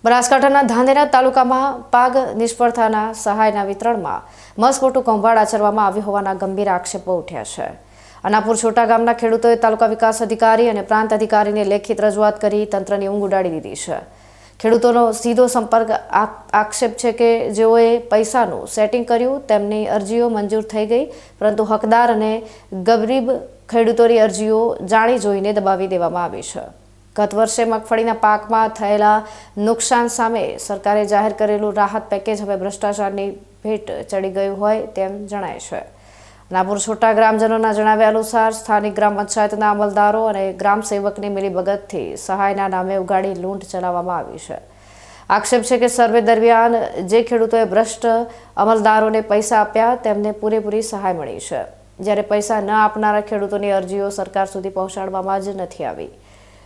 બનાસકાંઠાના ધાનેરા તાલુકામાં પાક નિષ્ફળતાના સહાયના વિતરણમાં મસમોટું કૌભાંડ આચરવામાં આવ્યું હોવાના ગંભીર આક્ષેપો ઉઠ્યા છે। અનાપુર છોટા ગામના ખેડૂતોએ તાલુકા વિકાસ અધિકારી અને પ્રાંત અધિકારીને લેખિત રજૂઆત કરી તંત્રની ઊંઘ ઉડાડી દીધી છે। ખેડૂતોનો સીધો સંપર્ક આક્ષેપ છે કે જેઓએ પૈસાનું સેટિંગ કર્યું તેમની અરજીઓ મંજૂર થઈ ગઈ, પરંતુ હકદાર અને ગરીબ ખેડૂતોની અરજીઓ જાણી જોઈને દબાવી દેવામાં આવી છે। ગત વર્ષે મગફળીના પાકમાં થયેલા નુકસાન સામે સરકારે જાહેર કરેલું રાહત પેકેજ હવે ભ્રષ્ટાચારની ભેટ ચડી ગયું હોય તેમ જણાય છે। અનાપુર છોટા ગ્રામજનોના જણાવ્યા અનુસાર સ્થાનિક ગ્રામ પંચાયતના અમલદારો અને ગ્રામ સેવકની મિલીભગતથી સહાયના નામે ઉગાડી લૂંટ ચલાવવામાં આવી છે। આક્ષેપ છે કે સર્વે દરમિયાન જે ખેડૂતોએ ભ્રષ્ટ અમલદારોને પૈસા આપ્યા તેમને પૂરેપૂરી સહાય મળી છે, જ્યારે પૈસા ન આપનારા ખેડૂતોની અરજીઓ સરકાર સુધી પહોંચાડવામાં જ નથી આવી।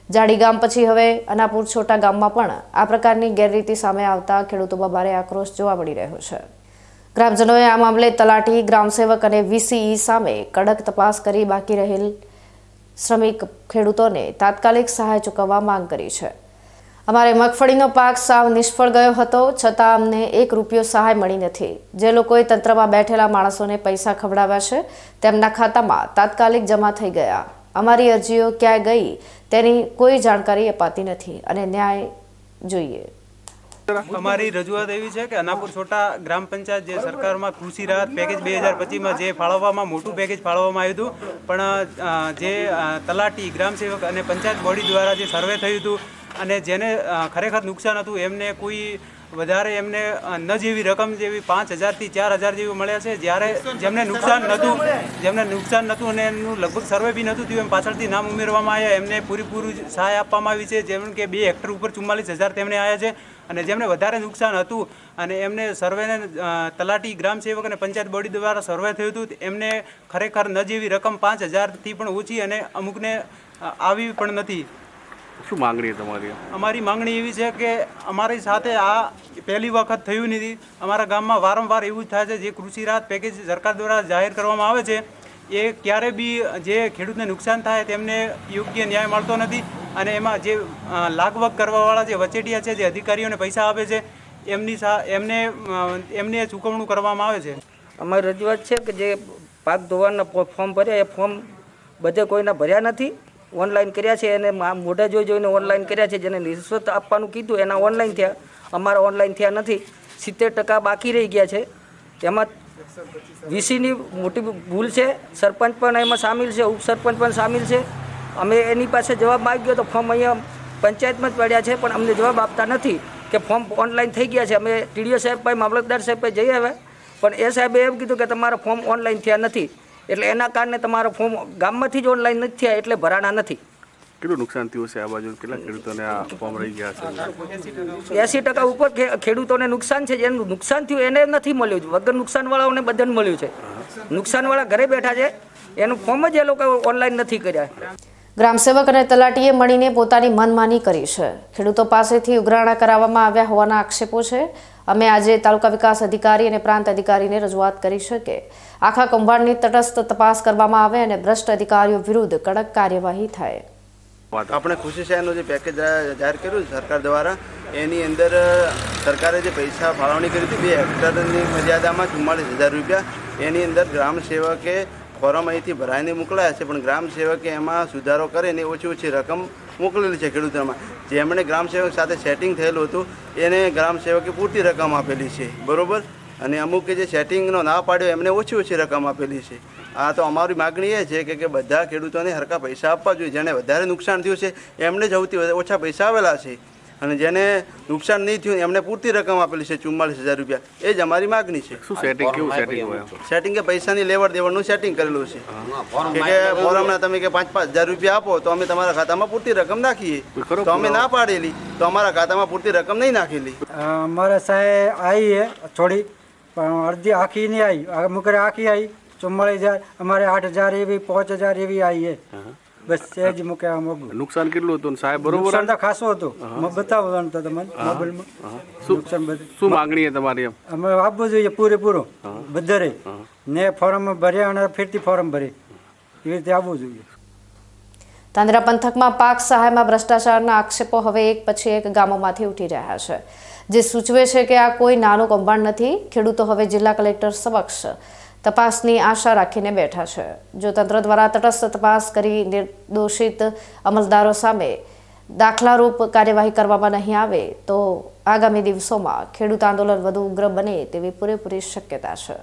જાડી ગામ પછી હવે અનાપુર છોટા ગામમાં પણ આ પ્રકારની ગેરરીતિ સામે આવતા ખેડૂતોમાં ભારે આક્રોશ જોવા મળી રહ્યો છે। ગ્રામજનોએ આ મામલે તલાટી, ગ્રામસેવક અને વીસીઈ સામે કડક તપાસ કરી બાકી રહેલ શ્રમિક ખેડૂતોને તાત્કાલિક સહાય ચૂકવવા માંગ કરી છે। અમારે મગફળીનો પાક સાવ નિષ્ફળ ગયો હતો, છતાં અમને 1 રૂપિયો સહાય મળી નથી। જે લોકોએ તંત્રમાં બેઠેલા માણસોને પૈસા ખવડાવ્યા છે તેમના ખાતામાં તાત્કાલિક જમા થઈ ગયા। અમારી અરજીઓ ક્યાં ગઈ તેની કોઈ જાણકારી અપાતી નથી અને ન્યાય જોઈએ। અમારી રજૂઆત એવી છે કે અનાપુર છોટા ગ્રામ પંચાયત જે સરકારમાં કૃષિ રાહત પેકેજ 2025માં જે ફાળવવામાં મોટું પેકેજ ફાળવવામાં આવ્યું હતું, પણ જે તલાટી, ગ્રામ સેવક અને પંચાયત બોડી દ્વારા જે સર્વે થયું હતું અને જેને ખરેખર નુકસાન હતું એમને કોઈ વધારે એમને ન જેવી રકમ જેવી 5,000 થી 4,000 જેવી મળ્યા છે, જ્યારે જેમને નુકસાન નહોતું અને એમનું લગભગ સર્વે બી નહોતું થયું એમ પાછળથી નામ ઉમેરવામાં આવ્યા એમને પૂરેપૂરું સહાય આપવામાં આવી છે, જેમ કે 2 હેક્ટર ઉપર 44,000 તેમને આવ્યા છે। અને જેમને વધારે નુકસાન હતું અને એમને સર્વેને તલાટી, ગ્રામ સેવક અને પંચાયત બોડી દ્વારા સર્વે થયું હતું એમને ખરેખર ન જેવી રકમ 5,000થી પણ ઓછી અને અમુકને આવી પણ નથી। શું માંગણી તમારી? અમારી માંગણી એવી છે કે અમારી સાથે આ પહેલી વખત થયું નથી। અમારા ગામમાં વારંવાર એવું જ થાય છે, જે કૃષિ રાહત પેકેજ સરકાર દ્વારા જાહેર કરવામાં આવે છે એ ક્યારે બી જે ખેડૂતને નુકસાન થાય તેમને યોગ્ય ન્યાય મળતો નથી અને એમાં જે લાગવગ કરવાવાળા જે વચેટિયા છે, જે અધિકારીઓને પૈસા આપે છે એમને ચૂકવણું કરવામાં આવે છે। અમારી રજૂઆત છે કે જે પાક ધોવાના ફોર્મ ભર્યા એ ફોર્મ બધે કોઈના ભર્યા નથી, ઓનલાઈન કર્યા છે અને મોઢા જોઈને ઓનલાઈન કર્યા છે। જેને રિશ્વત આપવાનું કીધું એના ઓનલાઈન થયા, અમારા ઓનલાઈન થયા નથી। 70% બાકી રહી ગયા છે। એમાં વીસીની મોટી ભૂલ છે, સરપંચ પણ એમાં સામેલ છે, ઉપસરપંચ પણ સામેલ છે। અમે એની પાસે જવાબ માગ્યો તો ફોર્મ અહીંયા પંચાયતમાં જ પડ્યા છે, પણ અમને જવાબ આપતા નથી કે ફોર્મ ઓનલાઈન થઈ ગયા છે। અમે ટીડીઓ સાહેબ પાસે, મામલતદાર સાહેબ પાસે જઈ આવ્યા, પણ એ સાહેબે એમ કીધું કે તમારા ફોર્મ ઓનલાઈન થયા નથી, એટલે એના કારણે તમારા ફોર્મ ગામમાંથી જ ઓનલાઈન નથી થયા એટલે ભરાણા નથી। કેટલું નુકસાન થયું છે આ બાજુ? કેટલા ખેડૂતોને આ ફોર્મ રહી ગયા છે? 80% ઉપર ખેડૂતોને નુકસાન છે। જેનું નુકસાન થયું એને નથી મળ્યું, વગર નુકસાનવાળાઓને બધાને મળ્યું છે। નુકસાનવાળા ઘરે બેઠા છે, એનું ફોર્મ જ એ લોકો ઓનલાઈન નથી કર્યા। ગ્રામસેવક અને તલાટીએ મળીને પોતાની મનમાની કરી છે। ખેડૂતો પાસેથી ઉઘરાણા કરાવવામાં આવ્યા હોવાના આક્ષેપો છે। અમે આજે તાલુકા વિકાસ અધિકારી અને પ્રાંત અધિકારીને રજૂઆત કરી છે કે આખા કૌભાંડની તટસ્થ તપાસ કરવામાં આવે અને ભ્રષ્ટ અધિકારીઓ વિરુદ્ધ કડક કાર્યવાહી થાય। આપણે ખુશી શહેરનું જે પેકેજ જાહેર કર્યું સરકાર દ્વારા, એની અંદર સરકારે જે પૈસા ફાળવણી કરી હતી 2 હેક્ટરની મર્યાદામાં 44,000 રૂપિયા, એની અંદર ગ્રામ સેવકે ફોરમ અહીંથી ભરાઈને મોકલાયા છે, પણ ગ્રામ સેવકે એમાં સુધારો કરીને ઓછી રકમ મોકલેલી છે ખેડૂતોમાં। જેમણે ગ્રામ સેવક સાથે સેટિંગ થયેલું હતું એને ગ્રામ સેવકે પૂરતી રકમ આપેલી છે, બરાબર, અને અમુક જે સેટિંગનો ના પાડ્યો એમને ઓછી રકમ આપેલી છે। આ તો અમારી માગણી એ છે કે બધા ખેડૂતોને હરખા પૈસા આપવા જોઈએ। જેને વધારે નુકસાન થયું છે એમને જ સૌથી ઓછા પૈસા આવેલા છે અને જેને નુકસાન નહીં થયું એમને પૂરતી રકમ આપેલી છે 44,000 રૂપિયા। એ જ અમારી માગણી છે। શું સેટિંગ, કેવું સેટિંગ હોય? સેટિંગ કે પૈસાની લેવડ દેવડનું સેટિંગ કરેલું છે કે ફોરમના તમે કે 5,000 રૂપિયા આપો તો અમે તમારા ખાતામાં પૂરતી રકમ નાખીએ, તો અમે ના પાડેલી તો અમારા ખાતામાં પૂરતી રકમ નહીં નાખેલી। અમારે સાહેબ આવી હે થોડી, પણ અડધી આખી નહીં આવી, અમુક આખી આવી 44,000, અમારે 8,000 એવી 5,000 એવી આવી હે। બસ એ જ મૂકે આ મોગું। નુકસાન કેટલું હતું સાહેબ? બરોબર, નુકસાન તો ખાસું હતું, બતાવવાનું તો તમને મોબાઈલમાં નુકસાન બધું। શું માંગણી છે તમારી? અમે આપવું જોઈએ પૂરેપૂરું બધે ને ફોર્મ ભર્યા અને ફેરથી ફોર્મ ભરી એવી રીતે આપવું જોઈએ। તાંદરા પંથકમાં પાક સહાયમાં ભ્રષ્ટાચારના આક્ષેપો હવે એક પછી એક ગામોમાંથી ઉઠી રહ્યા છે, જે સૂચવે છે કે આ કોઈ નાનું કૌભાંડ નથી. ખેડૂતો હવે જિલ્લા કલેક્ટર સમક્ષ તપાસની આશા રાખીને બેઠા છે. જો તંત્ર દ્વારા તટસ્થ તપાસ કરી નિર્દોષિત અમલદારો સામે દાખલારૂપ કાર્યવાહી કરવામાં નહીં આવે તો આગામી દિવસોમાં ખેડૂત આંદોલન વધુ ઉગ્ર બને તેવી પૂરેપૂરી શક્યતા છે.